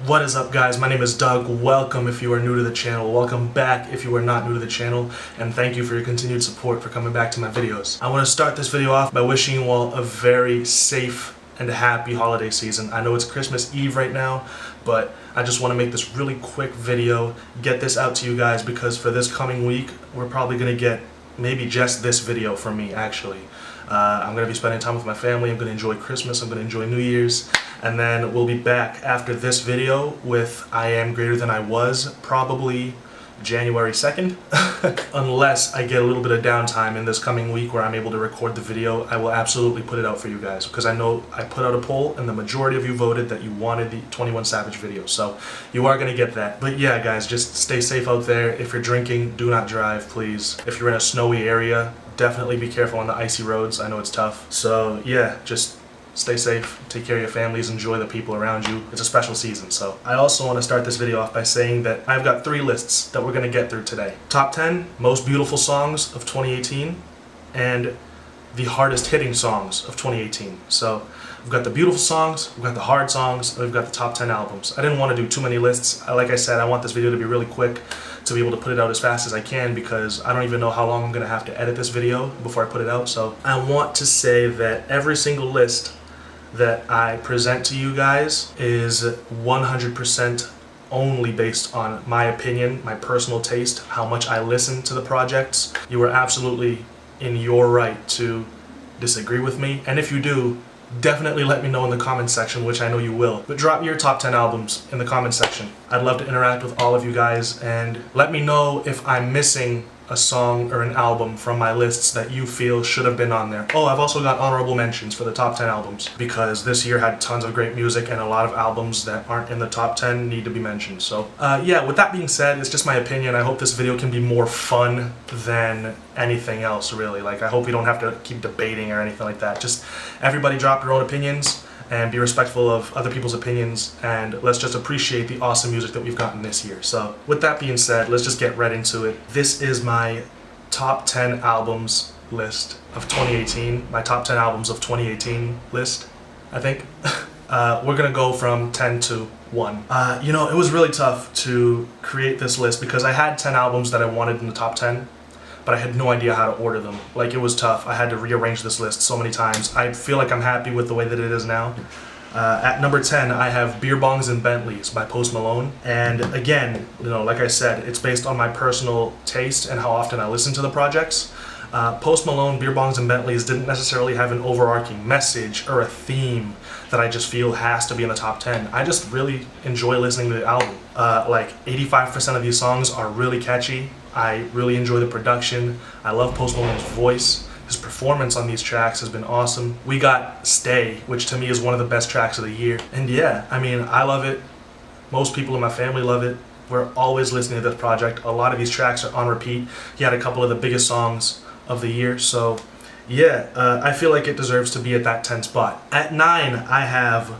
What is up, guys? My name is Doug. Welcome if you are new to the channel. Welcome back if you are not new to the channel. And thank you for your continued support for coming back to my videos. I want to start this video off by wishing you all a very safe and happy holiday season. I know it's Christmas Eve right now, but I just want to make this really quick video, get this out to you guys, because for this coming week, we're probably going to get maybe just this video from me, actually. I'm going to be spending time with my family, I'm going to enjoy Christmas, I'm going to enjoy New Year's, and then we'll be back after this video with I Am Greater Than I Was, probably January 2nd. Unless I get a little bit of downtime in this coming week where I'm able to record the video, I will absolutely put it out for you guys, because I know I put out a poll and the majority of you voted that you wanted the 21 Savage video, so you are going to get that. But yeah, guys, just stay safe out there. If you're drinking, do not drive, please. If you're in a snowy area, definitely be careful on the icy roads. I know it's tough. So yeah, just stay safe, take care of your families, enjoy the people around you. It's a special season. So I also want to start this video off by saying that I've got 3 lists that we're going to get through today. Top 10 most beautiful songs of 2018 and the hardest hitting songs of 2018. So we've got the beautiful songs, we've got the hard songs, and we've got the top 10 albums. I didn't want to do too many lists. Like I said, I want this video to be really quick, to be able to put it out as fast as I can, because I don't even know how long I'm going to have to edit this video before I put it out. So I want to say that every single list that I present to you guys is 100% only based on my opinion, my personal taste, how much I listen to the projects. You are absolutely in your right to disagree with me, and if you do, definitely let me know in the comments section, which I know you will. But drop your top 10 albums in the comments section. I'd love to interact with all of you guys, and let me know if I'm missing a song or an album from my lists that you feel should have been on there. Oh, I've also got honorable mentions for the top 10 albums, because this year had tons of great music, and a lot of albums that aren't in the top 10 need to be mentioned. So yeah, with that being said, it's just my opinion. I hope this video can be more fun than anything else, really. Like, I hope we don't have to keep debating or anything like that. Just everybody drop your own opinions and be respectful of other people's opinions, and let's just appreciate the awesome music that we've gotten this year. So with that being said, let's just get right into it. This is my top 10 albums list of 2018, my top 10 albums of 2018 list, I think. We're gonna go from 10 to 1. You know, it was really tough to create this list because I had 10 albums that I wanted in the top 10, but I had no idea how to order them. Like, it was tough. I had to rearrange this list so many times. I feel like I'm happy with the way that it is now. At number 10, I have Beer Bongs and Bentleys by Post Malone. And again, you know, like I said, it's based on my personal taste and how often I listen to the projects. Post Malone, Beer Bongs and Bentleys didn't necessarily have an overarching message or a theme that I just feel has to be in the top 10. I just really enjoy listening to the album. Like 85% of these songs are really catchy. I really enjoy the production. I love Post Malone's voice. His performance on these tracks has been awesome. We got Stay, which to me is one of the best tracks of the year. And yeah, I mean, I love it. Most people in my family love it. We're always listening to this project. A lot of these tracks are on repeat. He had a couple of the biggest songs of the year, so yeah, I feel like it deserves to be at that 10 spot. At 9, I have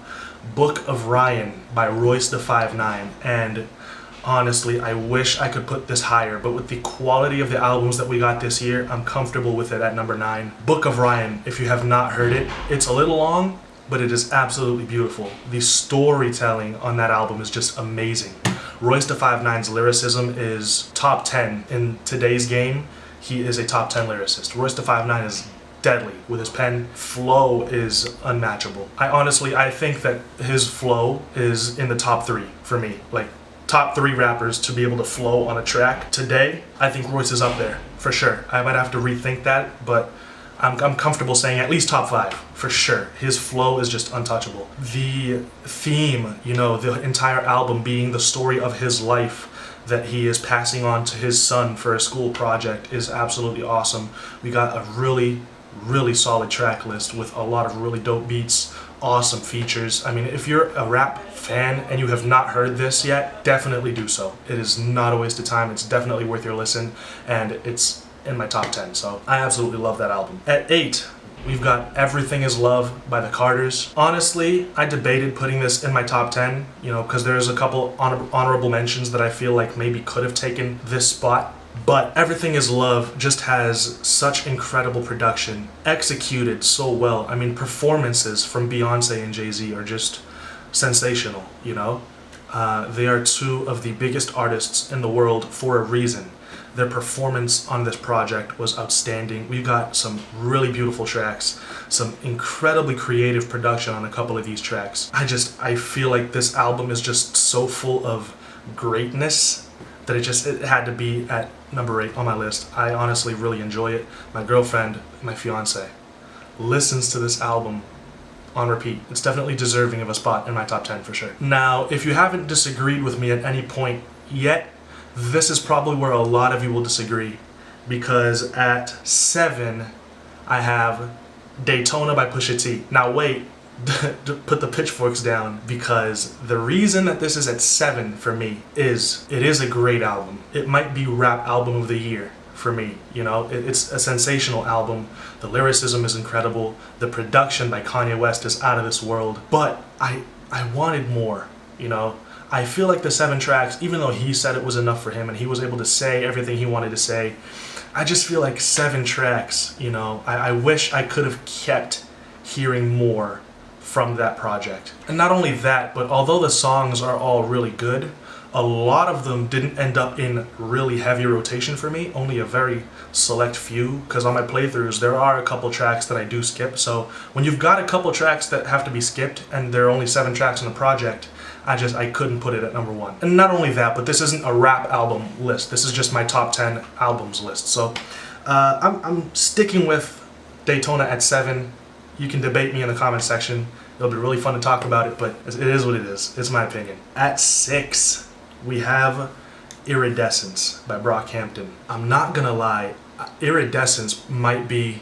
Book of Ryan by Royce da 5'9", and honestly, I wish I could put this higher, but with the quality of the albums that we got this year, I'm comfortable with it at number 9. Book of Ryan, if you have not heard it, it's a little long, but it is absolutely beautiful. The storytelling on that album is just amazing. Royce da 5'9"'s lyricism is top 10 in today's game. He is a top 10 lyricist. Royce da 5'9" is deadly with his pen. Flow is unmatchable. I think that his flow is in the top 3 for me. Like, top 3 rappers to be able to flow on a track today, I think Royce is up there for sure. I might have to rethink that, but I'm comfortable saying at least top 5 for sure. His flow is just untouchable. The theme, you know, the entire album being the story of his life that he is passing on to his son for a school project is absolutely awesome. We got a really, really solid track list with a lot of really dope beats, awesome features. I mean, if you're a rap fan and you have not heard this yet, definitely do so. It is not a waste of time. It's definitely worth your listen, and it's in my top 10, so I absolutely love that album. At 8, we've got Everything Is Love by the Carters. Honestly, I debated putting this in my top 10, you know, because there's a couple honorable mentions that I feel like maybe could have taken this spot. But Everything Is Love just has such incredible production, executed so well. I mean, performances from Beyonce and Jay-Z are just sensational, you know? They are two of the biggest artists in the world for a reason. Their performance on this project was outstanding. We got some really beautiful tracks, some incredibly creative production on a couple of these tracks. I feel like this album is just so full of greatness that it had to be at number 8 on my list. I honestly really enjoy it. My girlfriend, my fiance, listens to this album on repeat. It's definitely deserving of a spot in my top 10 for sure. Now, if you haven't disagreed with me at any point yet, this is probably where a lot of you will disagree, because at 7 I have Daytona by Pusha T. Now wait, put the pitchforks down, because the reason that this is at 7 for me is it is a great album. It might be rap album of the year for me. You know, it's a sensational album. The lyricism is incredible. The production by Kanye West is out of this world. But I wanted more, you know. I feel like the 7 tracks, even though he said it was enough for him and he was able to say everything he wanted to say, I just feel like 7 tracks, you know, I wish I could have kept hearing more from that project. And not only that, but although the songs are all really good, a lot of them didn't end up in really heavy rotation for me, only a very select few, because on my playthroughs there are a couple tracks that I do skip. So when you've got a couple tracks that have to be skipped and there are only 7 tracks in the project, I couldn't put it at number 1. And not only that, but this isn't a rap album list. This is just my top 10 albums list. So I'm sticking with Daytona at 7. You can debate me in the comment section. It'll be really fun to talk about it, but it is what it is. It's my opinion. At 6, we have Iridescence by Brockhampton. I'm not gonna lie, Iridescence might be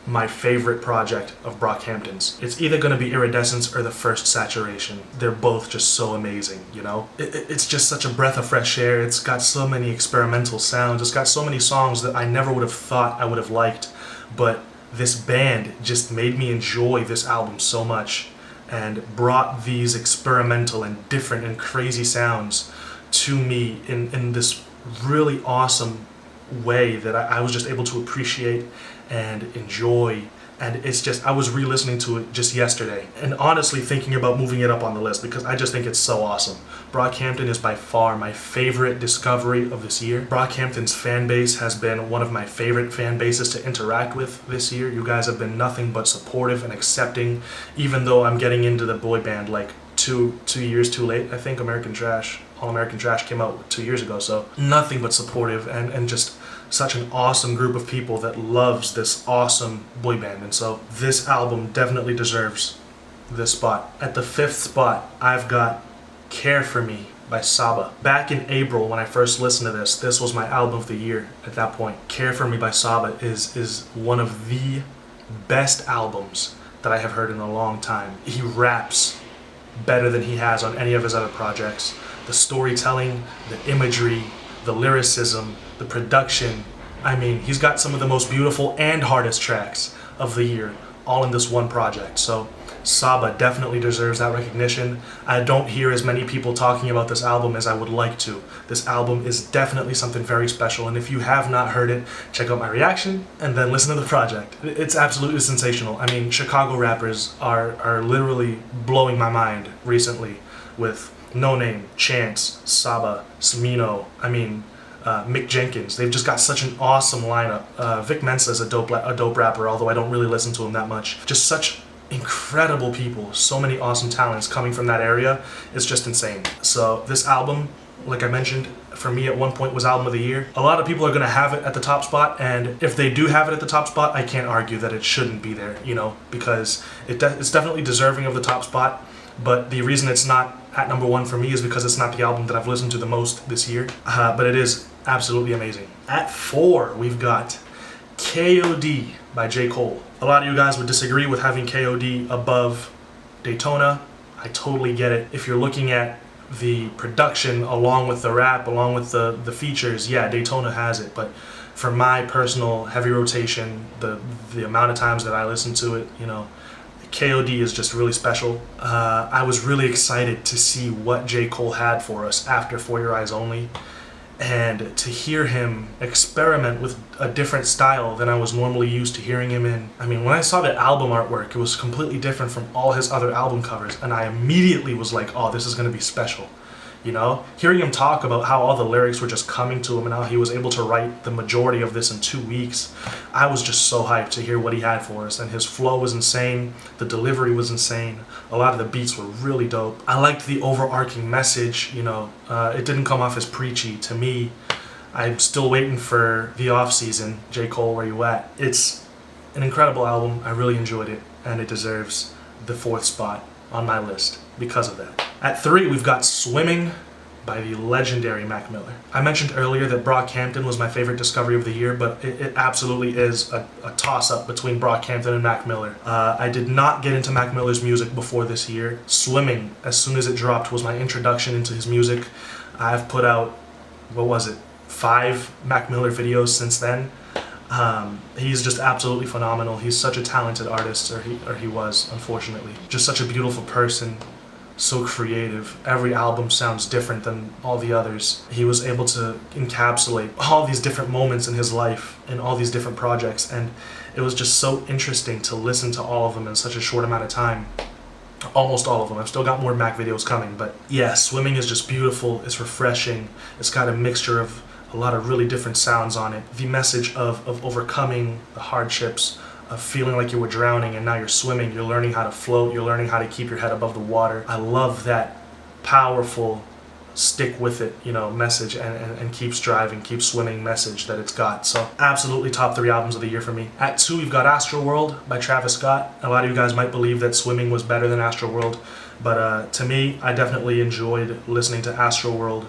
my favorite project of Brockhampton's. It's either gonna be Iridescence or the first Saturation. They're both just so amazing, you know? It's just such a breath of fresh air. It's got so many experimental sounds. It's got so many songs that I never would have thought I would have liked, but this band just made me enjoy this album so much and brought these experimental and different and crazy sounds to me in this really awesome way that I was just able to appreciate and enjoy. And it's just, I was re-listening to it just yesterday and honestly thinking about moving it up on the list because I just think it's so awesome. Brockhampton is by far my favorite discovery of this year. Brockhampton's fan base has been one of my favorite fan bases to interact with this year. You guys have been nothing but supportive and accepting, even though I'm getting into the boy band like two years too late. I think All American Trash came out 2 years ago, so nothing but supportive and just such an awesome group of people that loves this awesome boy band. And so this album definitely deserves this spot. At the 5th spot, I've got Care For Me by Saba. Back in April when I first listened to this was my album of the year at that point. Care For Me by Saba is one of the best albums that I have heard in a long time. He raps better than he has on any of his other projects. The storytelling, the imagery, the lyricism, the production. I mean, he's got some of the most beautiful and hardest tracks of the year, all in this one project. So Saba definitely deserves that recognition. I don't hear as many people talking about this album as I would like to. This album is definitely something very special, and if you have not heard it, check out my reaction and then listen to the project. It's absolutely sensational. I mean, Chicago rappers are literally blowing my mind recently with No Name, Chance, Saba, Smino, Mick Jenkins. They've just got such an awesome lineup. Vic Mensa is a dope rapper, although I don't really listen to him that much. Just such incredible people, so many awesome talents coming from that area. It's just insane. So this album, like I mentioned, for me at one point was album of the year. A lot of people are gonna have it at the top spot, and if they do have it at the top spot, I can't argue that it shouldn't be there, you know, because it's definitely deserving of the top spot. But the reason it's not at number 1 for me is because it's not the album that I've listened to the most this year. But it is absolutely amazing. At 4, we've got K.O.D. by J. Cole. A lot of you guys would disagree with having K.O.D. above Daytona. I totally get it. If you're looking at the production along with the rap, along with the features, yeah, Daytona has it. But for my personal heavy rotation, the amount of times that I listen to it, you know, K.O.D. is just really special. I was really excited to see what J. Cole had for us after For Your Eyes Only, and to hear him experiment with a different style than I was normally used to hearing him in. I mean, when I saw the album artwork, it was completely different from all his other album covers, and I immediately was like, oh, this is gonna be special. You know, hearing him talk about how all the lyrics were just coming to him and how he was able to write the majority of this in 2 weeks, I was just so hyped to hear what he had for us. And his flow was insane, the delivery was insane, a lot of the beats were really dope. I liked the overarching message, you know, it didn't come off as preachy to me. I'm still waiting for the off season. J. Cole, where you at? It's an incredible album. I really enjoyed it, and it deserves the 4th spot on my list because of that. At 3, we've got Swimming by the legendary Mac Miller. I mentioned earlier that Brockhampton was my favorite discovery of the year, but it absolutely is a toss-up between Brockhampton and Mac Miller. I did not get into Mac Miller's music before this year. Swimming, as soon as it dropped, was my introduction into his music. I've put out, what was it, 5 Mac Miller videos since then. He's just absolutely phenomenal. He's such a talented artist, or he was, unfortunately. Just such a beautiful person, so creative. Every album sounds different than all the others. He was able to encapsulate all these different moments in his life in all these different projects, and it was just so interesting to listen to all of them in such a short amount of time. Almost all of them. I've still got more Mac videos coming, but yeah, Swimming is just beautiful. It's refreshing. It's got a mixture of a lot of really different sounds on it. The message of overcoming the hardships, of feeling like you were drowning and now you're swimming, you're learning how to float, you're learning how to keep your head above the water. I love that powerful stick with it, you know, message and keep striving, keep swimming message that it's got. So absolutely top 3 albums of the year for me. At 2, we've got Astroworld by Travis Scott. A lot of you guys might believe that Swimming was better than Astroworld, but to me, I definitely enjoyed listening to Astroworld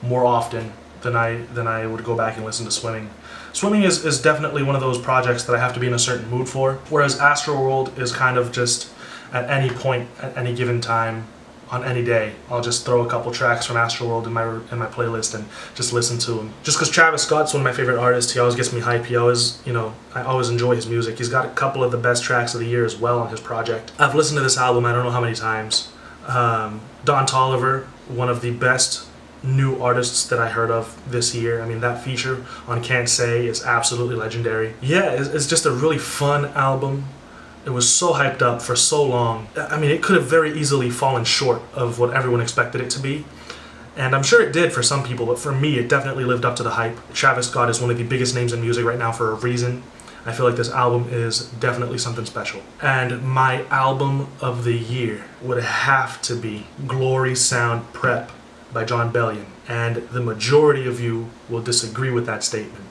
more often than I would go back and listen to Swimming. Swimming is definitely one of those projects that I have to be in a certain mood for, whereas Astroworld is kind of just at any point, at any given time, on any day. I'll just throw a couple tracks from Astroworld in my playlist and just listen to them. Just because Travis Scott's one of my favorite artists, he always gets me hype. He always, you know, I always enjoy his music. He's got a couple of the best tracks of the year as well on his project. I've listened to this album I don't know how many times. Don Toliver, one of the best new artists that I heard of this year. I mean, that feature on Can't Say is absolutely legendary. Yeah, it's just a really fun album. It was so hyped up for so long. I mean, it could have very easily fallen short of what everyone expected it to be. And I'm sure it did for some people, but for me, it definitely lived up to the hype. Travis Scott is one of the biggest names in music right now for a reason. I feel like this album is definitely something special. And my album of the year would have to be Glory Sound Prep by Jon Bellion, and the majority of you will disagree with that statement,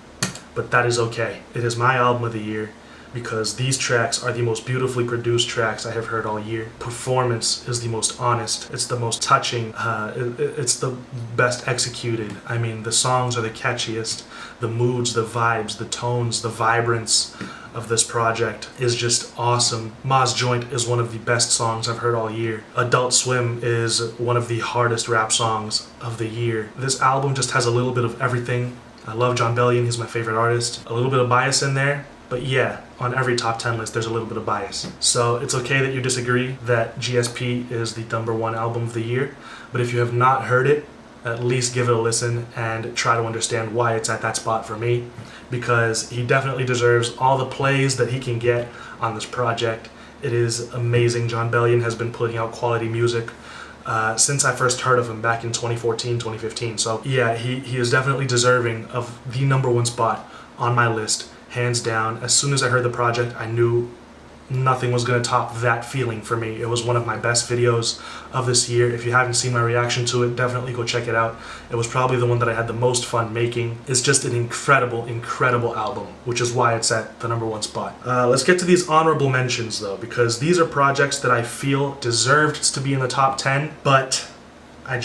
but that is okay. It is my album of the year because these tracks are the most beautifully produced tracks I have heard all year. Performance is the most honest, it's the most touching, it's the best executed. I mean, the songs are the catchiest, the moods, the vibes, the tones, the vibrance of this project is just awesome. Ma's Joint is one of the best songs I've heard all year. Adult Swim is one of the hardest rap songs of the year. This album just has a little bit of everything. I love Jon Bellion, he's my favorite artist. A little bit of bias in there, but yeah, on every top 10 list there's a little bit of bias. So it's okay that you disagree that GSP is the #1 album of the year, but if you have not heard it, at least give it a listen and try to understand why it's at that spot for me, because he definitely deserves all the plays that he can get on this project. It is amazing. Jon Bellion has been putting out quality music since I first heard of him back in 2014, 2015. So yeah, he is definitely deserving of the #1 spot on my list, hands down. As soon as I heard the project, I knew nothing was going to top that feeling for me. It was one of my best videos of this year. If you haven't seen my reaction to it, definitely go check it out. It was probably the one that I had the most fun making. It's just an incredible, incredible album, which is why it's at the #1 spot. Let's get to these honorable mentions though, because these are projects that I feel deserved to be in the top 10, but I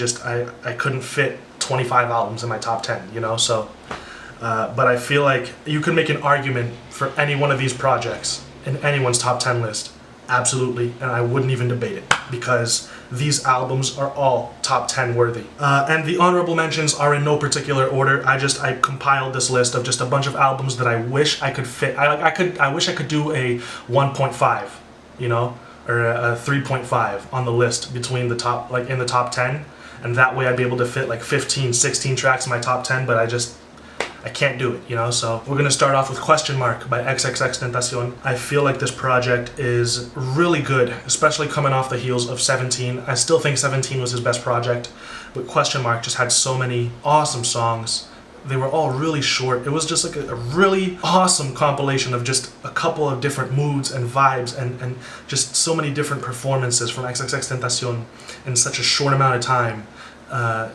couldn't fit 25 albums in my top 10, you know, so. But I feel like you could make an argument for any one of these projects in anyone's top 10 list, absolutely, and I wouldn't even debate it, because these albums are all top 10 worthy. And the honorable mentions are in no particular order. I compiled this list of just a bunch of albums that I wish I could fit. I wish I could do a 1.5, you know, or a 3.5 on the list between the top, like in the top 10, and that way I'd be able to fit like 15, 16 tracks in my top 10, but I can't do it, you know? So we're gonna start off with Question Mark by XXXTentacion. I feel like this project is really good, especially coming off the heels of 17. I still think 17 was his best project, but Question Mark just had so many awesome songs. They were all really short. It was just like a really awesome compilation of just a couple of different moods and vibes and just so many different performances from XXXTentacion in such a short amount of time.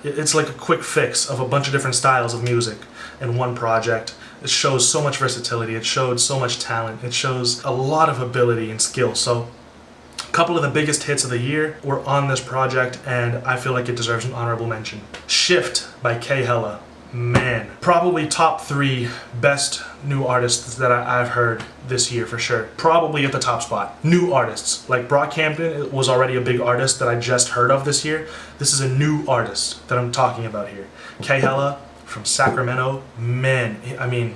It's like a quick fix of a bunch of different styles of music in one project. It shows so much versatility. It showed so much talent. It shows a lot of ability and skill. So a couple of the biggest hits of the year were on this project, and I feel like it deserves an honorable mention. Shift by K Hella. Man, probably top 3 best new artists that I've heard this year for sure. Probably at the top spot. New artists. Like Brockhampton was already a big artist that I just heard of this year. This is a new artist that I'm talking about here. K Hella from Sacramento. Man, I mean,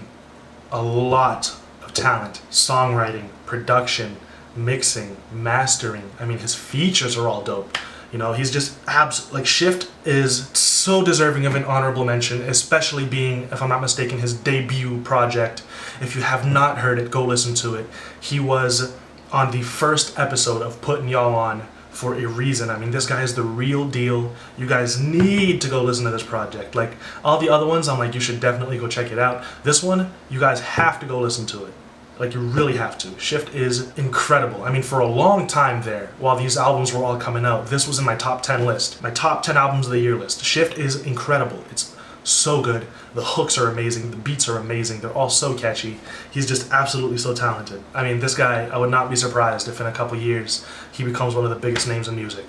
a lot of talent. Songwriting, production, mixing, mastering. I mean, his features are all dope. You know, he's just like Shift is so deserving of an honorable mention, especially being, if I'm not mistaken, his debut project. If you have not heard it, go listen to it. He was on the first episode of Putting Y'all On for a reason. I mean, this guy is the real deal. You guys need to go listen to this project. Like, all the other ones, I'm like, you should definitely go check it out. This one, you guys have to go listen to it. Like, you really have to. Shift is incredible. I mean, for a long time there, while these albums were all coming out, this was in my top 10 list. My top 10 albums of the year list. Shift is incredible. It's so good. The hooks are amazing. The beats are amazing. They're all so catchy. He's just absolutely so talented. I mean, this guy, I would not be surprised if in a couple years he becomes one of the biggest names in music.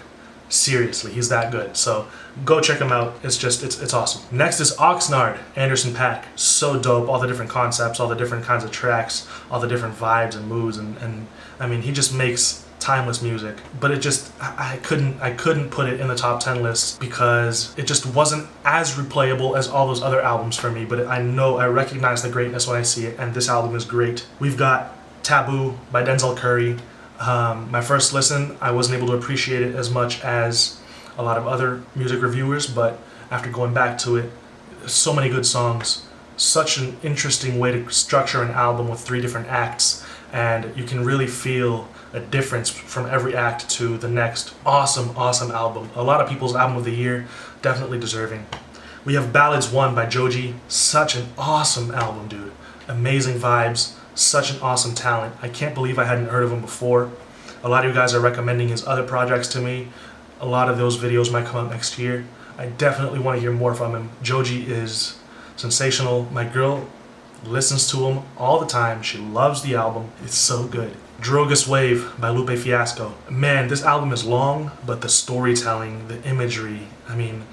Seriously, he's that good. So go check him out. It's awesome. Next is Oxnard, Anderson .Paak. So dope. All the different concepts, all the different kinds of tracks, all the different vibes and moods, and I mean, he just makes timeless music. But it just, I couldn't put it in the top 10 list because it just wasn't as replayable as all those other albums for me. But I recognize the greatness when I see it, and this album is great. We've got Taboo by Denzel Curry. My first listen, I wasn't able to appreciate it as much as a lot of other music reviewers, but after going back to it, so many good songs. Such an interesting way to structure an album with 3 different acts, and you can really feel a difference from every act to the next. Awesome, awesome album. A lot of people's album of the year, definitely deserving. We have Ballads 1 by Joji. Such an awesome album, dude. Amazing vibes. Such an awesome talent. I can't believe I hadn't heard of him before. A lot of you guys are recommending his other projects to me. A lot of those videos might come out next year. I definitely want to hear more from him. Joji is sensational. My girl listens to him all the time. She loves the album. It's so good. Drogas Wave by Lupe Fiasco. Man, this album is long, but the storytelling, the imagery, I mean,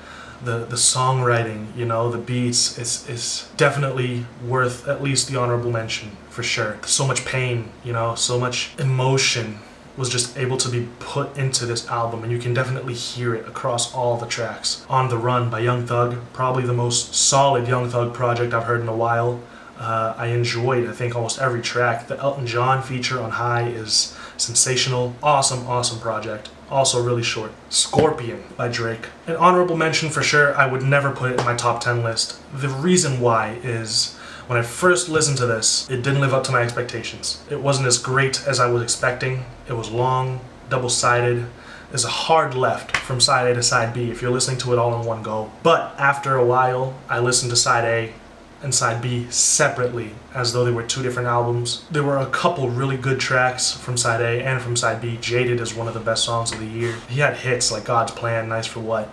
the songwriting, you know, the beats, it's definitely worth at least the honorable mention, for sure. So much pain, you know, so much emotion was just able to be put into this album, and you can definitely hear it across all the tracks. On the Run by Young Thug, probably the most solid Young Thug project I've heard in a while. I enjoyed, I think, almost every track. The Elton John feature on High is sensational. Awesome, awesome project. Also really short. Scorpion by Drake. An honorable mention for sure. I would never put it in my top 10 list. The reason why is when I first listened to this, it didn't live up to my expectations. It wasn't as great as I was expecting. It was long, double-sided. There's a hard left from side A to side B if you're listening to it all in one go. But after a while, I listened to side A and side B separately, as though they were 2 different albums. There were a couple really good tracks from side A and from side B. Jaded is one of the best songs of the year. He had hits like God's Plan, Nice for What.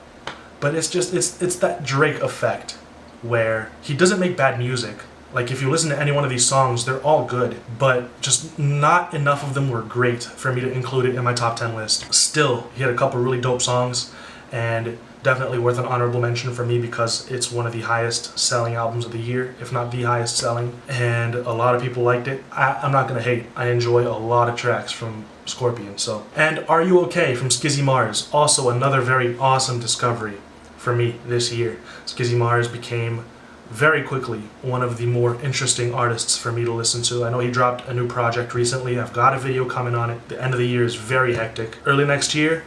But it's that Drake effect where he doesn't make bad music. Like, if you listen to any one of these songs, they're all good, but just not enough of them were great for me to include it in my top 10 list. Still, he had a couple really dope songs, and definitely worth an honorable mention for me because it's one of the highest selling albums of the year, if not the highest selling, and a lot of people liked it. I'm not gonna hate. I enjoy a lot of tracks from Scorpion. So, and Are You Okay from Skizzy Mars, also another very awesome discovery for me this year. Skizzy Mars became very quickly one of the more interesting artists for me to listen to. I know he dropped a new project recently. I've got a video coming on it. The end of the year is very hectic. Early next year,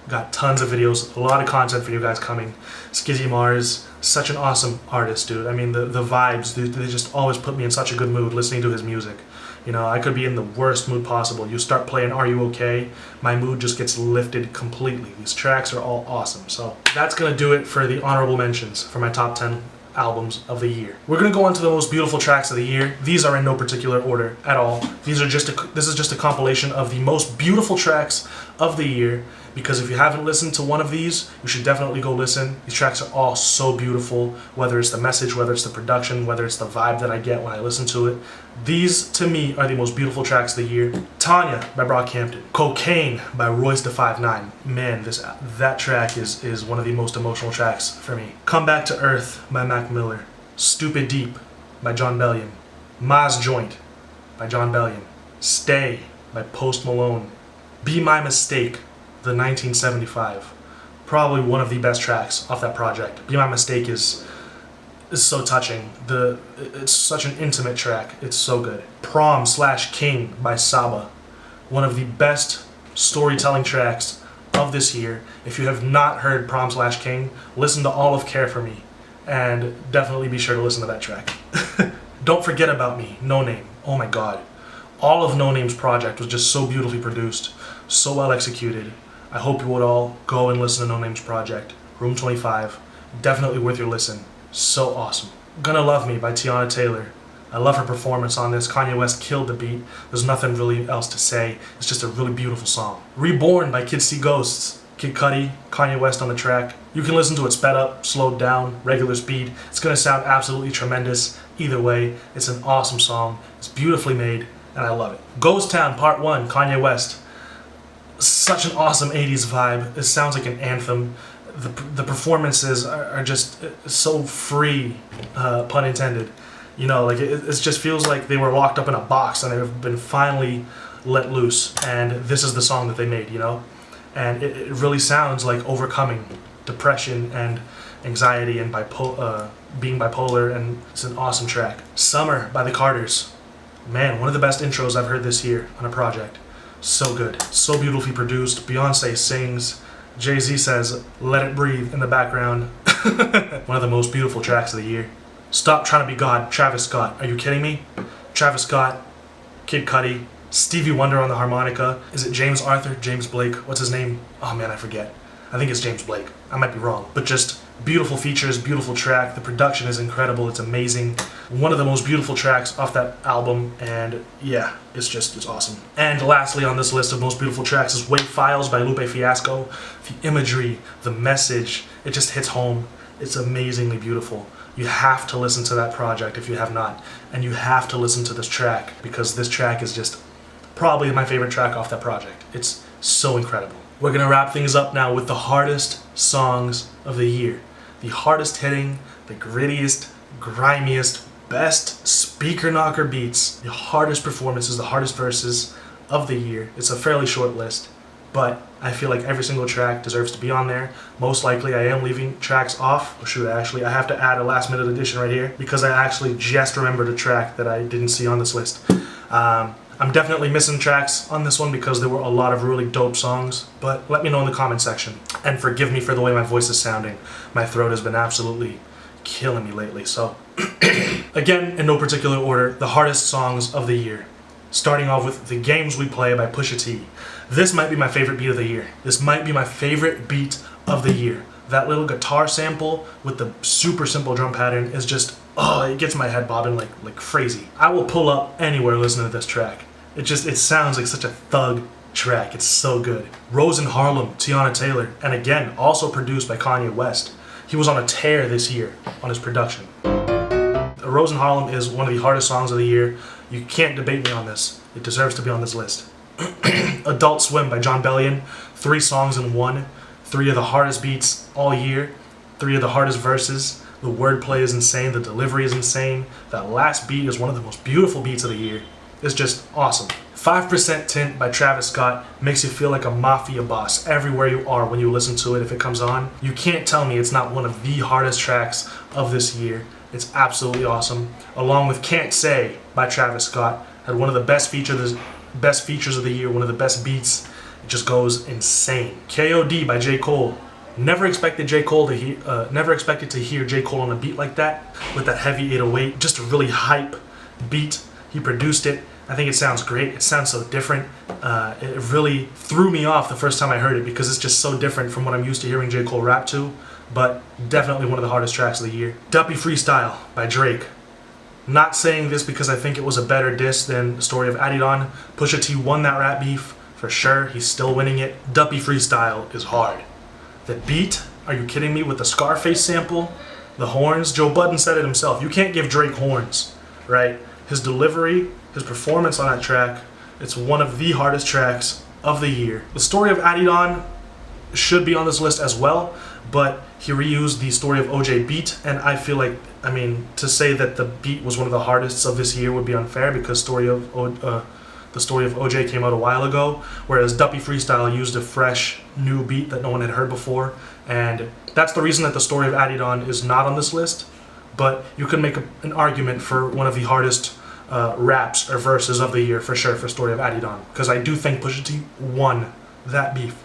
Got tons of videos, a lot of content for you guys coming. Skizzy Mars, such an awesome artist, dude. I mean, the vibes, they just always put me in such a good mood listening to his music. You know, I could be in the worst mood possible. You start playing Are You Okay? My mood just gets lifted completely. These tracks are all awesome. So that's going to do it for the honorable mentions for my top 10 albums of the year. We're going to go on to the most beautiful tracks of the year. These are in no particular order at all. This is just a compilation of the most beautiful tracks of the year, because if you haven't listened to one of these, you should definitely go listen. These tracks are all so beautiful, whether it's the message, whether it's the production, whether it's the vibe that I get when I listen to it. These, to me, are the most beautiful tracks of the year. Tanya by Brockhampton. Cocaine by Royce da 5'9". Man, that track is one of the most emotional tracks for me. Come Back to Earth by Mac Miller. Stupid Deep by John Bellion. Ma's Joint by John Bellion. Stay by Post Malone. Be My Mistake, the 1975. Probably one of the best tracks off that project. Be My Mistake is so touching. It's such an intimate track. It's so good. Prom/King by Saba. One of the best storytelling tracks of this year. If you have not heard Prom/King, listen to all of Care For Me, and definitely be sure to listen to that track. Don't Forget About Me, No Name. Oh my god. All of No Name's project was just so beautifully produced, so well executed. I hope you would all go and listen to No Name's project. Room 25. Definitely worth your listen. So awesome. Gonna Love Me by Tiana Taylor. I love her performance on this. Kanye West killed the beat. There's nothing really else to say. It's just a really beautiful song. Reborn by Kids See Ghosts. Kid Cudi, Kanye West on the track. You can listen to it sped up, slowed down, regular speed. It's gonna sound absolutely tremendous. Either way, it's an awesome song. It's beautifully made, and I love it. Ghost Town Part 1, Kanye West. Such an awesome 80s vibe. It sounds like an anthem. The performances are just so free, pun intended. You know, like it just feels like they were locked up in a box and they've been finally let loose. And this is the song that they made, you know? And it really sounds like overcoming depression and anxiety and being bipolar, and it's an awesome track. Summer by the Carters. Man, one of the best intros I've heard this year on a project. So good. So beautifully produced. Beyonce sings. Jay-Z says, "Let It Breathe" in the background. One of the most beautiful tracks of the year. Stop Trying to Be God, Travis Scott. Are you kidding me? Travis Scott, Kid Cudi, Stevie Wonder on the harmonica. Is it James Arthur? James Blake? What's his name? Oh man, I forget. I think it's James Blake. I might be wrong. But just beautiful features, beautiful track. The production is incredible. It's amazing. One of the most beautiful tracks off that album. And yeah, it's awesome. And lastly on this list of most beautiful tracks is Wait Files by Lupe Fiasco. The imagery, the message, it just hits home. It's amazingly beautiful. You have to listen to that project if you have not. And you have to listen to this track, because this track is just probably my favorite track off that project. It's so incredible. We're going to wrap things up now with the hardest songs of the year. The hardest hitting, the grittiest, grimiest, best speaker knocker beats, the hardest performances, the hardest verses of the year. It's a fairly short list, but I feel like every single track deserves to be on there. Most likely I am leaving tracks off. Oh shoot, actually I have to add a last minute addition right here, because I actually just remembered a track that I didn't see on this list. I'm definitely missing tracks on this one because there were a lot of really dope songs, but let me know in the comment section. And forgive me for the way my voice is sounding. My throat has been absolutely killing me lately, so. Again, in no particular order, the hardest songs of the year. Starting off with The Games We Play by Pusha T. This might be my favorite beat of the year. This might be my favorite beat of the year. That little guitar sample with the super simple drum pattern is just, oh, it gets my head bobbing like crazy. I will pull up anywhere listening to this track. It sounds like such a thug track. It's so good. Rose in Harlem, Tiana Taylor, and again, also produced by Kanye West. He was on a tear this year on his production. Rose in Harlem is one of the hardest songs of the year. You can't debate me on this. It deserves to be on this list. Adult Swim by John Bellion. 3 songs in one. 3 of the hardest beats all year. 3 of the hardest verses. The wordplay is insane. The delivery is insane. That last beat is one of the most beautiful beats of the year. It's just awesome. 5% Tint by Travis Scott makes you feel like a mafia boss everywhere you are when you listen to it if it comes on. You can't tell me it's not one of the hardest tracks of this year. It's absolutely awesome. Along with Can't Say by Travis Scott, had one of the best features of the year, one of the best beats It just goes insane. KOD by J. Cole. Never expected to hear J. Cole on a beat like that, with that heavy 808. Just a really hype beat. He produced it. I think it sounds great. It sounds so different. It really threw me off the first time I heard it because it's just so different from what I'm used to hearing J. Cole rap to. But definitely one of the hardest tracks of the year. Duppy Freestyle by Drake. Not saying this because I think it was a better diss than Story of Adidon. Pusha T won that rap beef for sure. He's still winning it. Duppy Freestyle is hard. The beat, are you kidding me? With the Scarface sample, the horns. Joe Budden said it himself. You can't give Drake horns, right? His delivery, his performance on that track, it's one of the hardest tracks of the year. The Story of Adidon should be on this list as well, but he reused the Story of OJ beat, and I feel like, I mean, to say that the beat was one of the hardest of this year would be unfair because the Story of OJ came out a while ago, whereas Duppy Freestyle used a fresh, new beat that no one had heard before, and that's the reason that the Story of Adidon is not on this list, but you can make an argument for one of the hardest raps or verses of the year for sure for Story of Adidon, because I do think Pusha T won that beef.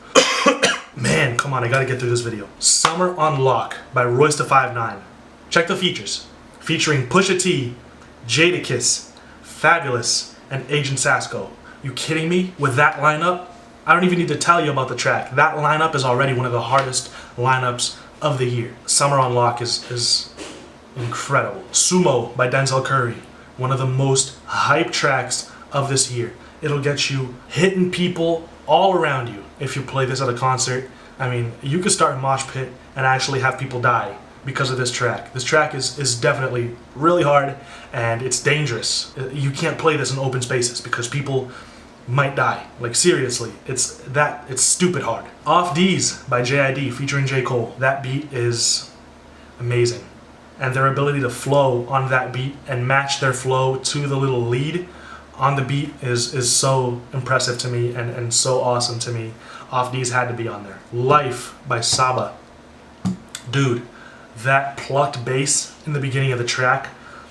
Man, come on, I gotta get through this video. Summer on Lock by Royce da 5'9". Check the features. Featuring Pusha T, Jadakiss, Fabulous, and Agent Sasco. You kidding me? With that lineup, I don't even need to tell you about the track. That lineup is already one of the hardest lineups of the year. Summer on Lock is incredible. Sumo by Denzel Curry. One of the most hype tracks of this year. It'll get you hitting people all around you if you play this at a concert. I mean, you could start a mosh pit and actually have people die because of this track. This track is definitely really hard and it's dangerous. You can't play this in open spaces because people might die. Like seriously, it's stupid hard. Off D's by JID featuring J. Cole. That beat is amazing. And their ability to flow on that beat and match their flow to the little lead on the beat is so impressive to me and so awesome to me. Off D's had to be on there. Life by Saba. Dude, that plucked bass in the beginning of the track,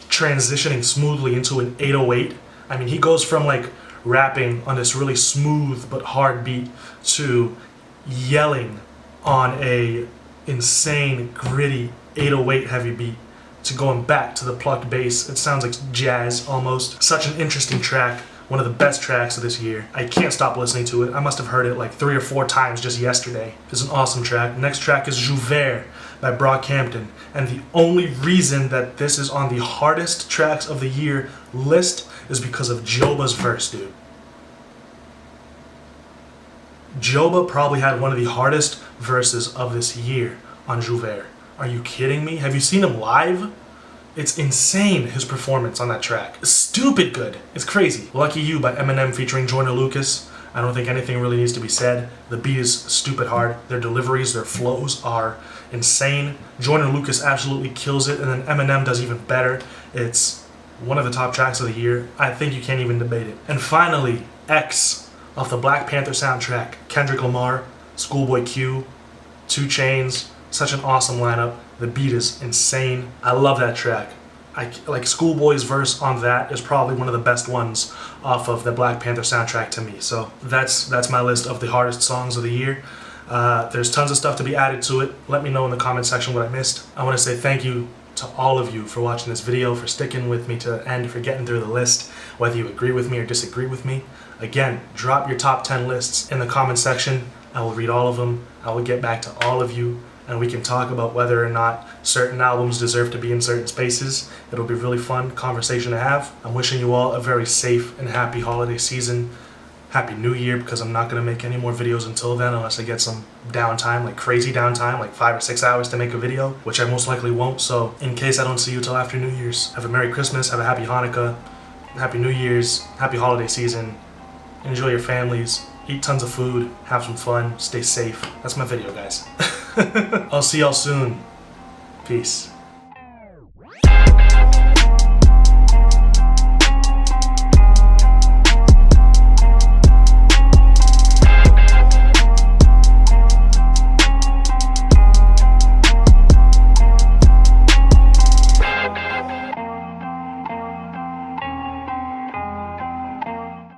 transitioning smoothly into an 808. I mean, he goes from like rapping on this really smooth but hard beat to yelling on a insane, gritty 808 heavy beat, to going back to the plucked bass. It sounds like jazz almost. Such an interesting track. One of the best tracks of this year. I can't stop listening to it. I must have heard it like 3 or 4 times just yesterday. It's an awesome track. Next track is Jouvert by Brockhampton. And the only reason that this is on the hardest tracks of the year list is because of Joba's verse, dude. Joba probably had one of the hardest verses of this year on Jouvert. Are you kidding me? Have you seen him live? It's insane, his performance on that track. Stupid good. It's crazy. Lucky You by Eminem featuring Joyner Lucas. I don't think anything really needs to be said. The beat is stupid hard. Their deliveries, their flows are insane. Joyner Lucas absolutely kills it, and then Eminem does even better. It's one of the top tracks of the year. I think you can't even debate it. And finally, X off the Black Panther soundtrack. Kendrick Lamar, Schoolboy Q, 2 Chainz. Such an awesome lineup. The beat is insane. I love that track. Like Schoolboy's verse on that is probably one of the best ones off of the Black Panther soundtrack to me. So that's my list of the hardest songs of the year. There's tons of stuff to be added to it. Let me know in the comment section what I missed. I want to say thank you to all of you for watching this video, for sticking with me to the end, for getting through the list, whether you agree with me or disagree with me. Again, drop your top 10 lists in the comment section. I will read all of them. I will get back to all of you, and we can talk about whether or not certain albums deserve to be in certain spaces. It'll be a really fun conversation to have. I'm wishing you all a very safe and happy holiday season. Happy New Year, because I'm not going to make any more videos until then unless I get some downtime, like crazy downtime, like 5 or 6 hours to make a video, which I most likely won't. So in case I don't see you till after New Year's, have a Merry Christmas, have a Happy Hanukkah, Happy New Year's, Happy Holiday Season. Enjoy your families, eat tons of food, have some fun, stay safe. That's my video, guys. I'll see y'all soon. Peace.